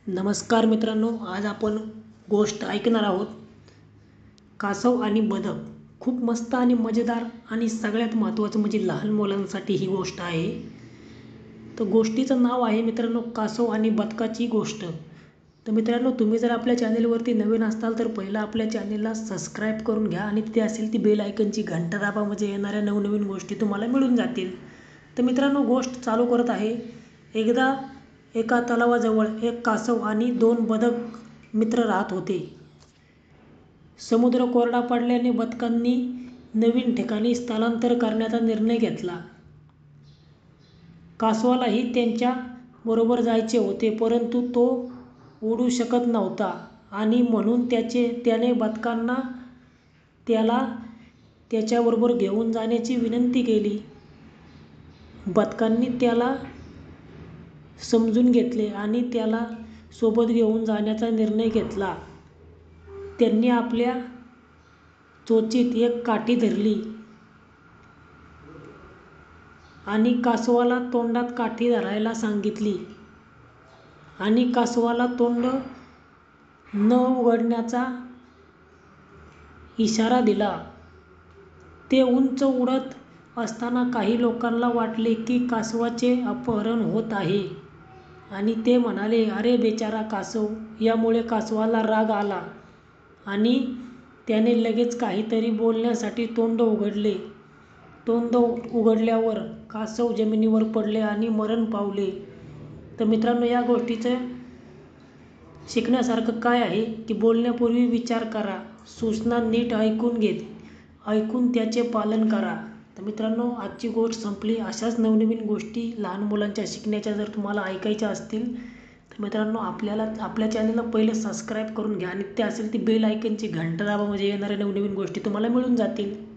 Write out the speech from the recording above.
नमस्कार मित्रांनो, आज आपण गोष्ट ऐकणार आहोत. कासव आणि बदक. खूप मस्त आणि मजेदार आणि सगळ्यात महत्त्वाचं म्हणजे लहान मुलांसाठी ही गोष्ट आहे. तर गोष्टीचं नाव आहे मित्रांनो, कासव आणि बदकाची गोष्ट. तर मित्रांनो, तुम्ही जर आपल्या चॅनेलवरती नवीन असाल तर पहिलं आपल्या चॅनेलला सबस्क्राईब करून घ्या आणि तिथे असेल ती बेल आयकनची घंटा दाबा, म्हणजे येणाऱ्या नवनवीन गोष्टी तुम्हाला मिळून जातील. तर मित्रांनो, गोष्ट चालू करत आहे. एकदा एका तलावाजवळ एक कासव आणि दोन बदक मित्र राहत होते. समुद्र कोरडा पडल्याने बदकांनी नवीन ठिकाणी स्थलांतर करण्याचा निर्णय घेतला. कासवालाही त्यांच्या बरोबर जायचे होते, परंतु तो उडू शकत नव्हता आणि म्हणून त्याने बदकांना त्याला त्याच्याबरोबर घेऊन जाण्याची विनंती केली. बदकांनी त्याला समजून घेतले आणि त्याला सोबत घेऊन जाण्याचा निर्णय घेतला. त्यांनी आपल्या चोचीत एक काठी धरली आणि कासवाला तोंडात काठी धरायला सांगितली आणि कासवाला तोंड न उघडण्याचा इशारा दिला. ते उंच उडत असताना काही लोकांना वाटले की कासवाचे अपहरण होत आहे आणि ते म्हणाले, "अरे बेचारा कासव." यामुळे कासवाला राग आला आणि त्याने लगेच काहीतरी बोलण्यासाठी तोंड उघडले. तोंड उघडल्यावर कासव जमिनीवर पडले आणि मरण पावले. तर मित्रांनो, या गोष्टीचं शिकण्यासारखं काय आहे की बोलण्यापूर्वी विचार करा, सूचना नीट ऐकून त्याचे पालन करा. तर मित्रांनो, आजची गोष्ट संपली. अशाच नवनवीन गोष्टी लहान मुलांच्या शिकण्याच्या जर तुम्हाला ऐकायच्या असतील तर मित्रांनो, आपल्या चॅनलला पहिले सबस्क्राईब करून घ्या आणि ते असेल ती बेल आयकनची घंटा दाबा, म्हणजे येणाऱ्या नवनवीन गोष्टी तुम्हाला मिळून जातील.